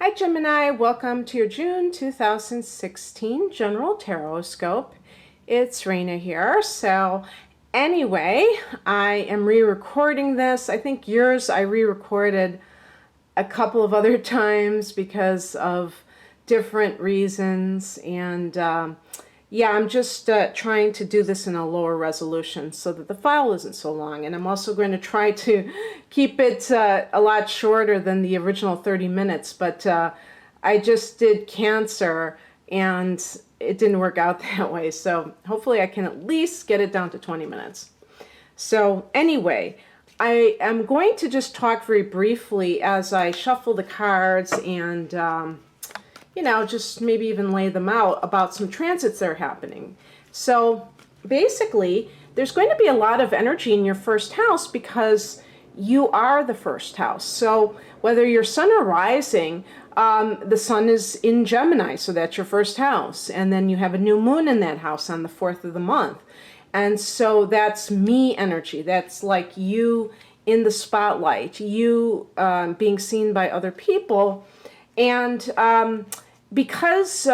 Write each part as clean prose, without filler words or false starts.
Hi Gemini, welcome to your June 2016 General Horoscope. It's Raina here. So anyway, I am re-recording this. I think yours I re-recorded a couple of other times because of different reasons, and yeah, I'm just trying to do this in a lower resolution so that the file isn't so long. And I'm also going to try to keep it a lot shorter than the original 30 minutes. But I just did Cancer and it didn't work out that way. So hopefully I can at least get it down to 20 minutes. So anyway, I am going to just talk very briefly as I shuffle the cards and just maybe even lay them out about some transits that are happening. So basically, there's going to be a lot of energy in your first house because you are the first house. So whether you're sun or rising, the sun is in Gemini, so that's your first house. And then you have a new moon in that house on the 4th of the month. And so that's me energy. That's like you in the spotlight, you being seen by other people. And because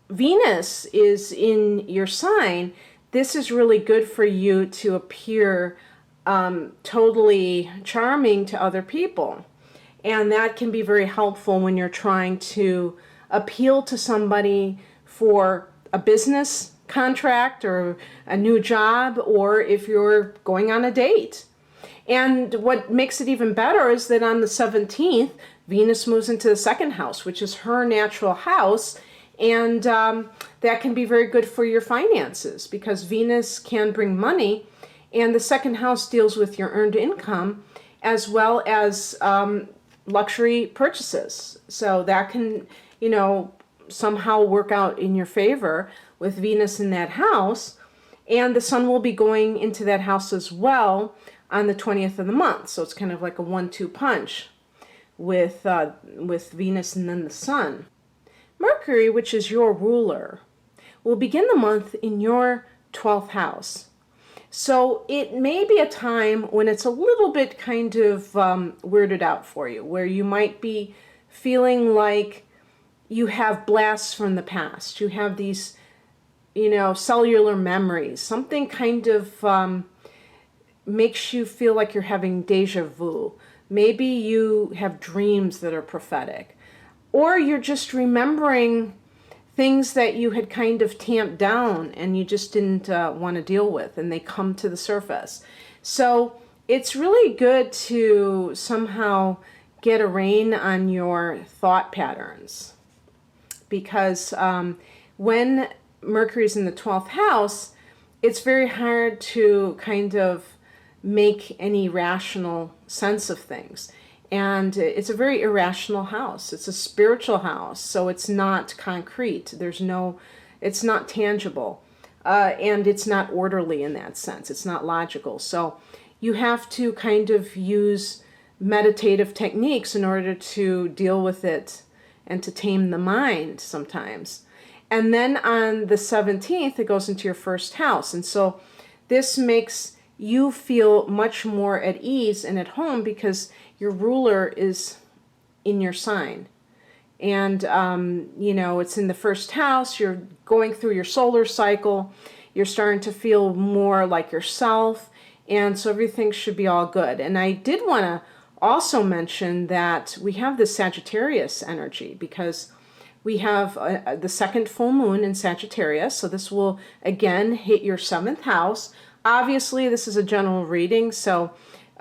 Venus is in your sign, this is really good for you to appear totally charming to other people. And that can be very helpful when you're trying to appeal to somebody for a business contract or a new job, or if you're going on a date. And what makes it even better is that on the 17th, Venus moves into the second house, which is her natural house. And that can be very good for your finances because Venus can bring money. And the second house deals with your earned income as well as luxury purchases. So that can, somehow work out in your favor with Venus in that house. And the sun will be going into that house as well on the 20th of the month. So it's kind of like a 1-2 punch with Venus and then the sun. Mercury, which is your ruler, will begin the month in your 12th house. So it may be a time when it's a little bit kind of weirded out for you, where you might be feeling like you have blasts from the past. You have these, cellular memories. Something kind of makes you feel like you're having deja vu. Maybe you have dreams that are prophetic. Or you're just remembering things that you had kind of tamped down and you just didn't want to deal with, and they come to the surface. So it's really good to somehow get a rein on your thought patterns, because when Mercury's in the 12th house, it's very hard to kind of make any rational sense of things. And it's a very irrational house. It's a spiritual house, so it's not concrete. It's not tangible. And it's not orderly in that sense. It's not logical. So you have to kind of use meditative techniques in order to deal with it and to tame the mind sometimes. And then on the 17th, it goes into your first house. And so this makes you feel much more at ease and at home because your ruler is in your sign. And, it's in the first house. You're going through your solar cycle. You're starting to feel more like yourself. And so everything should be all good. And I did want to also mention that we have the Sagittarius energy because we have the second full moon in Sagittarius. So this will, again, hit your 7th house. Obviously, this is a general reading, so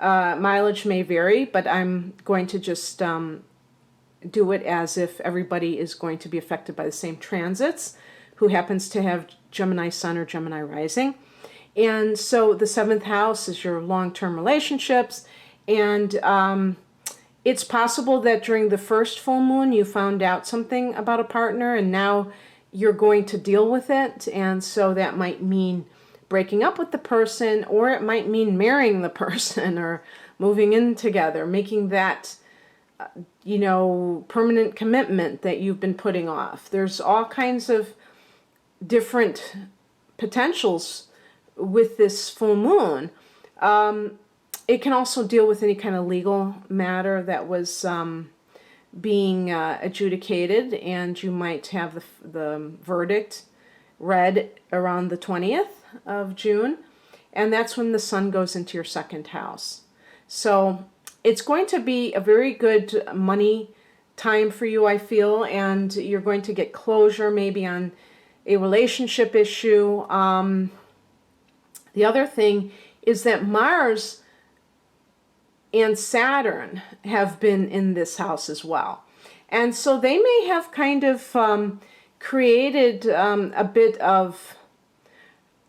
mileage may vary, but I'm going to just do it as if everybody is going to be affected by the same transits who happens to have Gemini sun or Gemini rising. And so the 7th house is your long-term relationships, and it's possible that during the first full moon you found out something about a partner and now you're going to deal with it, and so that might mean breaking up with the person, or it might mean marrying the person or moving in together, making that, permanent commitment that you've been putting off. There's all kinds of different potentials with this full moon. It can also deal with any kind of legal matter that was being adjudicated, and you might have the verdict read around the 20th of June, and that's when the sun goes into your second house. So it's going to be a very good money time for you, I feel, and you're going to get closure maybe on a relationship issue. The other thing is that Mars and Saturn have been in this house as well. And so they may have kind of created a bit of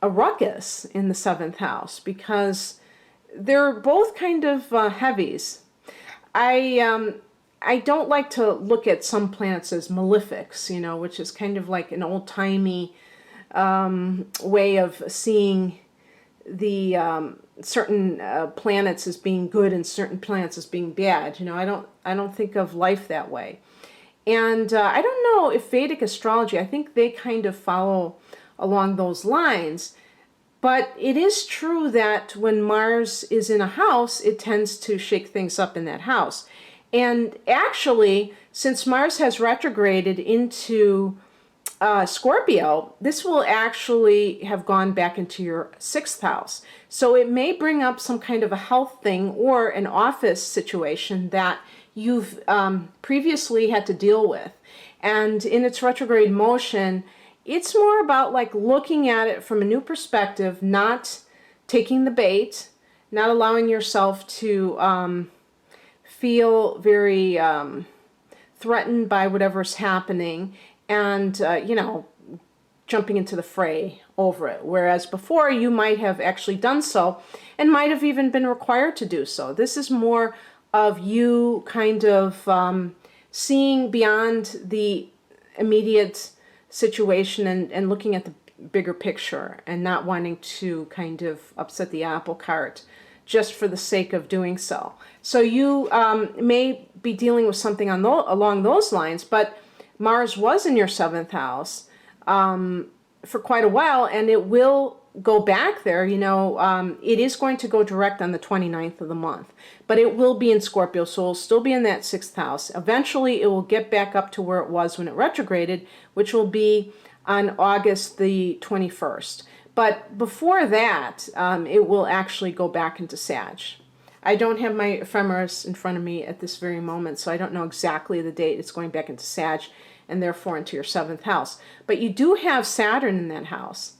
a ruckus in the seventh house, because they're both kind of heavies. I don't like to look at some planets as malefics, you know, which is kind of like an old-timey way of seeing the certain planets as being good and certain planets as being bad. You know, I don't think of life that way. And I don't know if Vedic astrology, I think they kind of follow along those lines. But it is true that when Mars is in a house, it tends to shake things up in that house. And actually, since Mars has retrograded into Scorpio, this will actually have gone back into your sixth house. So it may bring up some kind of a health thing or an office situation that you've previously had to deal with. And in its retrograde motion, it's more about like looking at it from a new perspective, not taking the bait, not allowing yourself to feel very threatened by whatever's happening, and you know, jumping into the fray over it. Whereas before you might have actually done so and might have even been required to do so. This is more of you kind of seeing beyond the immediate situation and looking at the bigger picture and not wanting to kind of upset the apple cart just for the sake of doing so. So you may be dealing with something along those lines, but Mars was in your seventh house for quite a while, and it will go back there. You know, it is going to go direct on the 29th of the month, but it will be in Scorpio, so it'll still be in that sixth house. Eventually, it will get back up to where it was when it retrograded, which will be on August the 21st. But before that, it will actually go back into Sag. I don't have my ephemeris in front of me at this very moment, so I don't know exactly the date it's going back into Sag and therefore into your seventh house. But you do have Saturn in that house.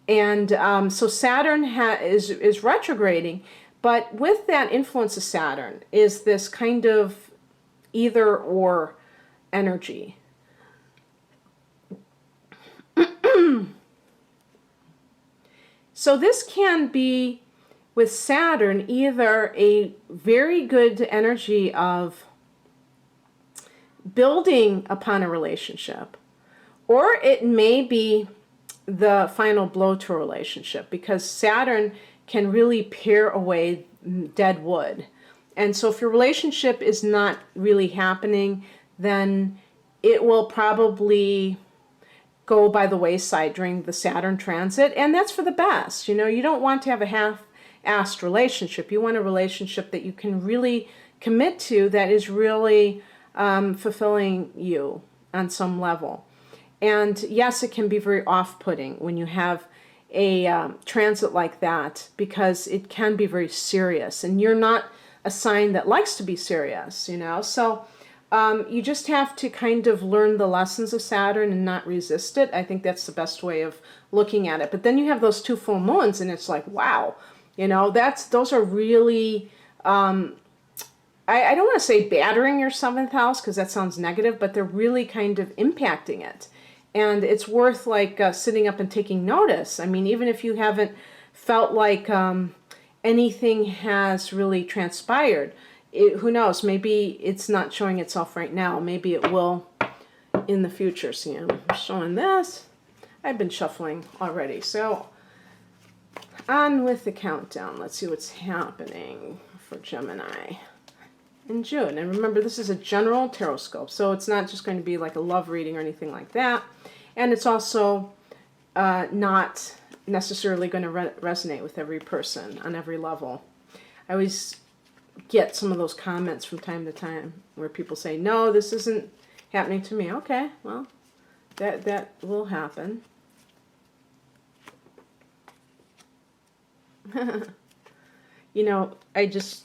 And so Saturn is retrograding, but with that influence of Saturn is this kind of either or energy. So this can be, with Saturn, either a very good energy of building upon a relationship, or it may be the final blow to a relationship, because Saturn can really pare away dead wood. And so if your relationship is not really happening, then it will probably go by the wayside during the Saturn transit, and that's for the best. You know, you don't want to have a half-assed relationship. You want a relationship that you can really commit to, that is really fulfilling you on some level. And yes, it can be very off-putting when you have a transit like that, because it can be very serious, and you're not a sign that likes to be serious, you know. So you just have to kind of learn the lessons of Saturn and not resist it. I think that's the best way of looking at it. But then you have those two full moons, and it's like, wow, you know, those are really, I don't want to say battering your seventh house, because that sounds negative, but they're really kind of impacting it. And it's worth like sitting up and taking notice. I mean, even if you haven't felt like anything has really transpired, who knows, maybe it's not showing itself right now. Maybe it will in the future. See, I'm showing this. I've been shuffling already. So on with the countdown. Let's see what's happening for Gemini in June. And remember, this is a general Horoscope, so it's not just going to be like a love reading or anything like that. And it's also not necessarily going to resonate with every person on every level. I always get some of those comments from time to time where people say, no, this isn't happening to me. Okay, well, that will happen. You know, as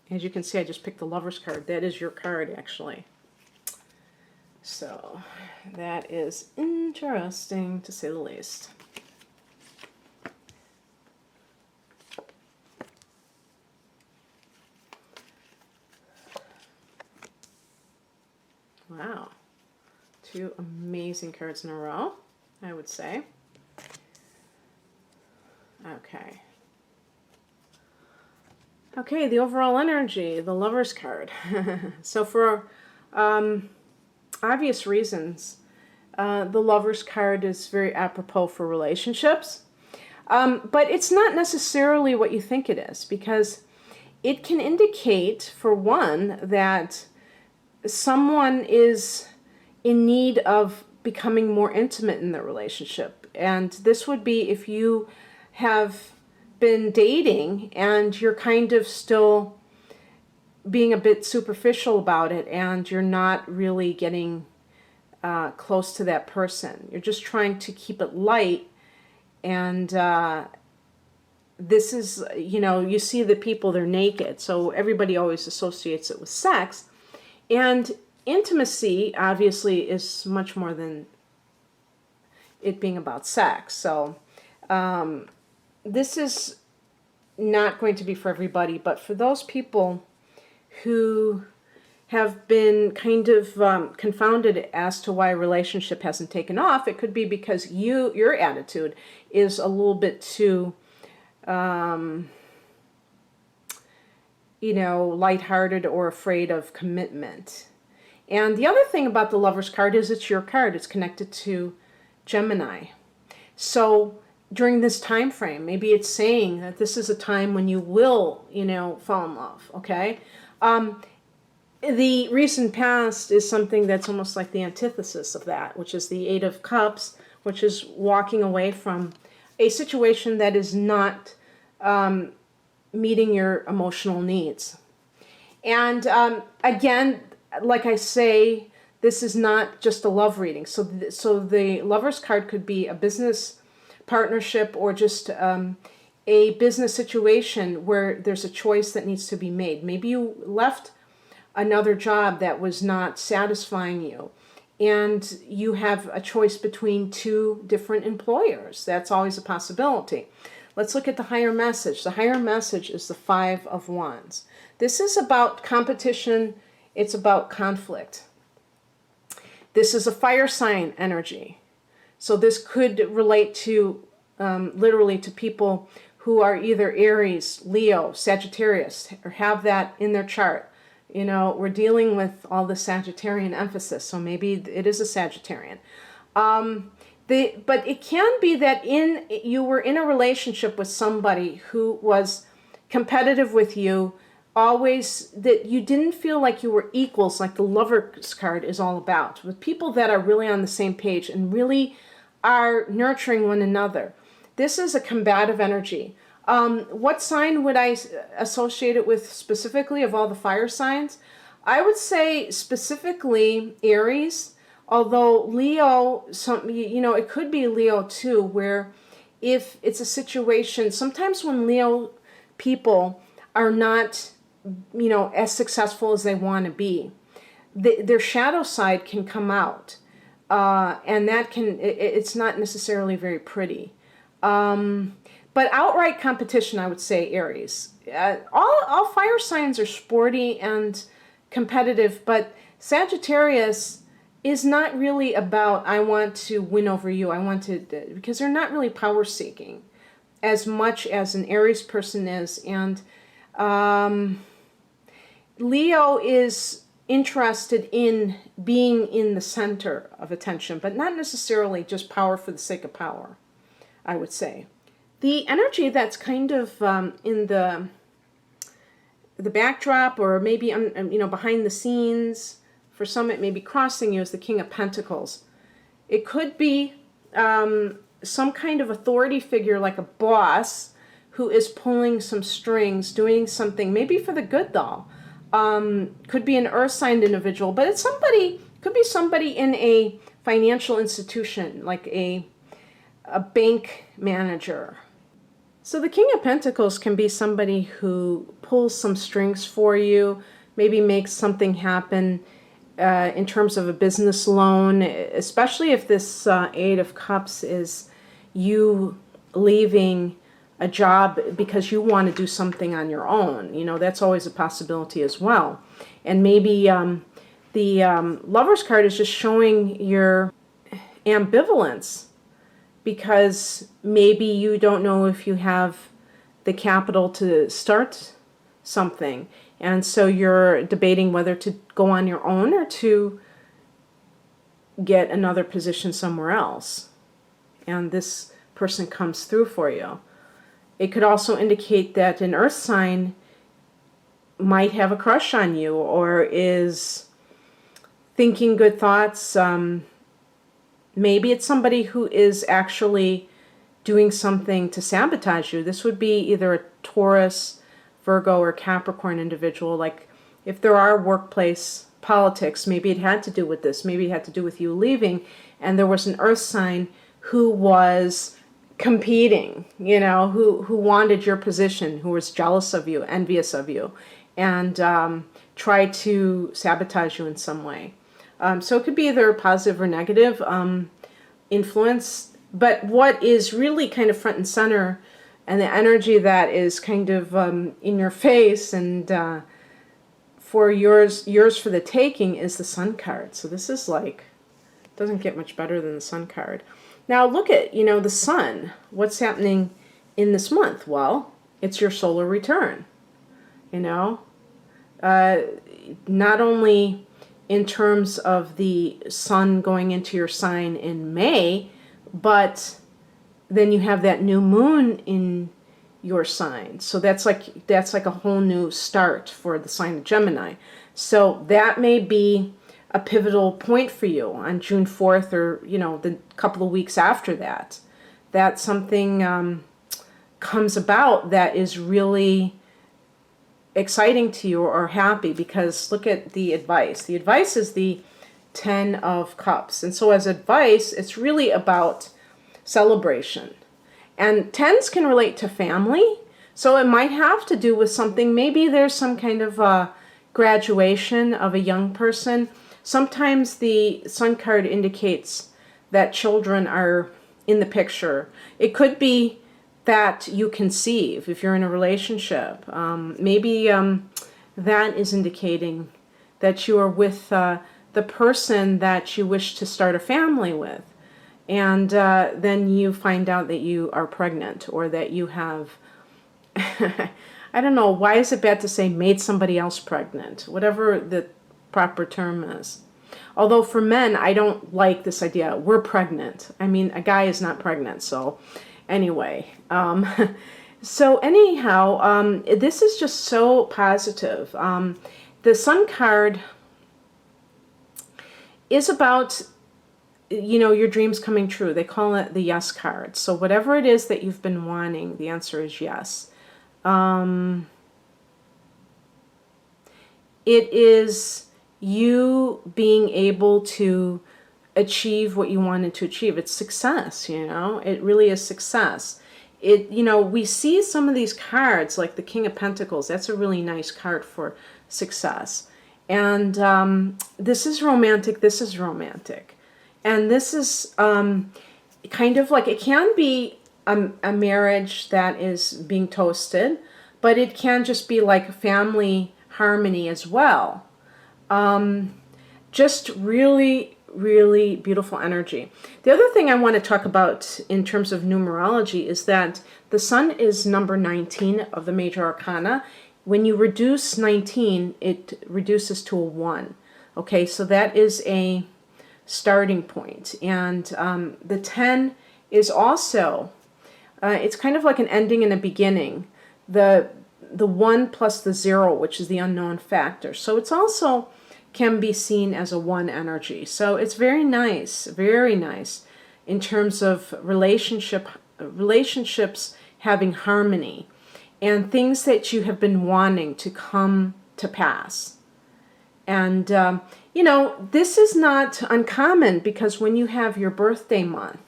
you can see, I just picked the Lover's card. That is your card, actually. So, that is interesting, to say the least. Wow. 2 amazing cards in a row, I would say. Okay. Okay, the overall energy, the Lover's card. So for obvious reasons, the Lover's card is very apropos for relationships. But it's not necessarily what you think it is, because it can indicate, for one, that someone is in need of becoming more intimate in their relationship. And this would be if you have been dating and you're kind of still being a bit superficial about it, and you're not really getting close to that person. You're just trying to keep it light. And this is, you know, you see the people, they're naked. So everybody always associates it with sex. And intimacy, obviously, is much more than it being about sex. So this is not going to be for everybody, but for those people who have been kind of confounded as to why a relationship hasn't taken off, it could be because your attitude is a little bit too, you know, lighthearted or afraid of commitment. And the other thing about the Lover's card is it's your card. It's connected to Gemini. So during this time frame, maybe it's saying that this is a time when you will, you know, fall in love, okay? The recent past is something that's almost like the antithesis of that, which is the 8 of Cups, which is walking away from a situation that is not meeting your emotional needs. And again, like I say, this is not just a love reading. So the Lover's card could be a business partnership or just a business situation where there's a choice that needs to be made. Maybe you left another job that was not satisfying you, and you have a choice between 2 different employers. That's always a possibility. Let's look at the higher message. The higher message is the 5 of Wands. This is about competition. It's about conflict. This is a fire sign energy. So this could relate to literally to people who are either Aries, Leo, Sagittarius, or have that in their chart. You know, we're dealing with all the Sagittarian emphasis, so maybe it is a Sagittarian. But it can be that you were in a relationship with somebody who was competitive with you, always, that you didn't feel like you were equals, like the Lover's card is all about, with people that are really on the same page and really are nurturing one another. This is a combative energy. What sign would I associate it with specifically of all the fire signs? I would say specifically Aries, although Leo, you know, it could be Leo too, where if it's a situation, sometimes when Leo people are not, you know, as successful as they want to be, their shadow side can come out. And that it's not necessarily very pretty. But outright competition, I would say Aries. All fire signs are sporty and competitive, but Sagittarius is not really about, I want to win over you. I want to, because they're not really power seeking as much as an Aries person is. And Leo is interested in being in the center of attention, but not necessarily just power for the sake of power, I would say. The energy that's kind of in the backdrop, or maybe you know, behind the scenes, for some it may be crossing you, is the King of Pentacles. It could be some kind of authority figure, like a boss, who is pulling some strings, doing something, maybe for the good though. Could be an earth sign individual, but it's somebody, could be somebody in a financial institution, like a bank manager. So the King of Pentacles can be somebody who pulls some strings for you, maybe makes something happen in terms of a business loan, especially if this Eight of Cups is you leaving a job because you want to do something on your own. You know, that's always a possibility as well. And maybe the Lover's card is just showing your ambivalence, because maybe you don't know if you have the capital to start something. And so you're debating whether to go on your own or to get another position somewhere else. And this person comes through for you. It could also indicate that an earth sign might have a crush on you or is thinking good thoughts. Maybe it's somebody who is actually doing something to sabotage you. This would be either a Taurus, Virgo, or Capricorn individual. Like if there are workplace politics, maybe it had to do with this. Maybe it had to do with you leaving, and there was an earth sign who was competing, you know, who wanted your position, who was jealous of you, envious of you, and tried to sabotage you in some way. So it could be either positive or negative influence. But what is really kind of front and center, and the energy that is kind of in your face and for yours for the taking, is the Sun card. So this is like, doesn't get much better than the Sun card. Now look at, you know, the Sun. What's happening in this month? Well, it's your solar return. You know, not only in terms of the Sun going into your sign in May, but then you have that new moon in your sign. So that's like a whole new start for the sign of Gemini. So that may be a pivotal point for you on June 4th, or, you know, the couple of weeks after that. That something comes about that is really exciting to you or happy, because look at the advice. The advice is the Ten of Cups. And so as advice, it's really about celebration. And tens can relate to family. So it might have to do with something. Maybe there's some kind of graduation of a young person. Sometimes the Sun card indicates that children are in the picture. It could be that you conceive if you're in a relationship. Maybe that is indicating that you are with the person that you wish to start a family with. And then you find out that you are pregnant, or that you have, I don't know, why is it bad to say made somebody else pregnant? Whatever the proper term is. Although for men, I don't like this idea, we're pregnant. I mean, a guy is not pregnant, so anyway. So anyhow, this is just so positive. The Sun card is about, you know, your dreams coming true. They call it the yes card. So whatever it is that you've been wanting, the answer is yes. It is you being able to achieve what you wanted to achieve. It's success, you know. It really is success. It, you know, we see some of these cards, like the King of Pentacles. That's a really nice card for success. And this is romantic. This is romantic. And this is kind of like, it can be a marriage that is being toasted, but it can just be like family harmony as well. Just really, really beautiful energy. The other thing I want to talk about in terms of numerology is that the Sun is number 19 of the major arcana. When you reduce 19, it reduces to a 1. Okay, so that is a starting point. And the 10 is also, it's kind of like an ending and a beginning. The 1 plus the 0, which is the unknown factor. So it's also can be seen as a 1 energy. So it's very nice in terms of relationships having harmony, and things that you have been wanting to come to pass. And, you know, this is not uncommon, because when you have your birthday month,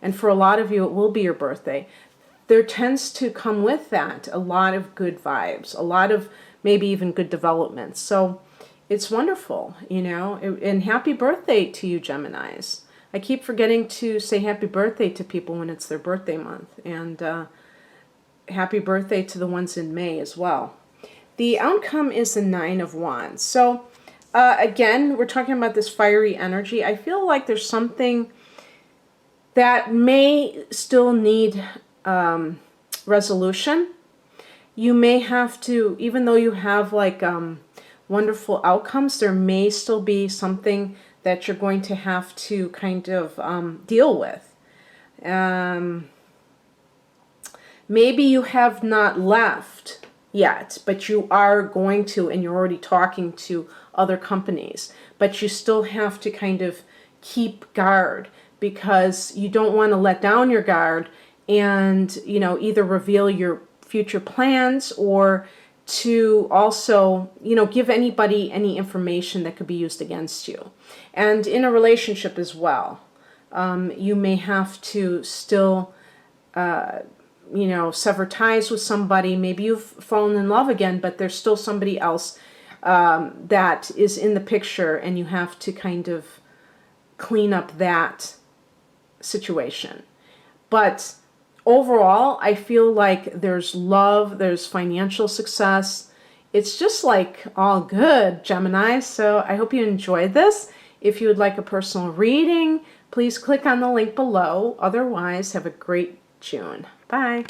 and for a lot of you it will be your birthday, there tends to come with that a lot of good vibes, a lot of maybe even good developments. So it's wonderful, you know, and happy birthday to you, Geminis. I keep forgetting to say happy birthday to people when it's their birthday month, and happy birthday to the ones in May as well. The outcome is the 9 of Wands. So again, we're talking about this fiery energy. I feel like there's something that may still need resolution. You may have to, even though you have like wonderful outcomes, there may still be something that you're going to have to kind of deal with. Maybe you have not left yet, but you are going to, and you're already talking to other companies, but you still have to kind of keep guard, because you don't want to let down your guard and, you know, either reveal your future plans or to also, you know, give anybody any information that could be used against you. And in a relationship as well, you may have to still, you know, sever ties with somebody. Maybe you've fallen in love again, but there's still somebody else that is in the picture, and you have to kind of clean up that situation. But overall, I feel like there's love, there's financial success. It's just like all good, Gemini. So I hope you enjoyed this. If you would like a personal reading, please click on the link below. Otherwise, have a great June. Bye.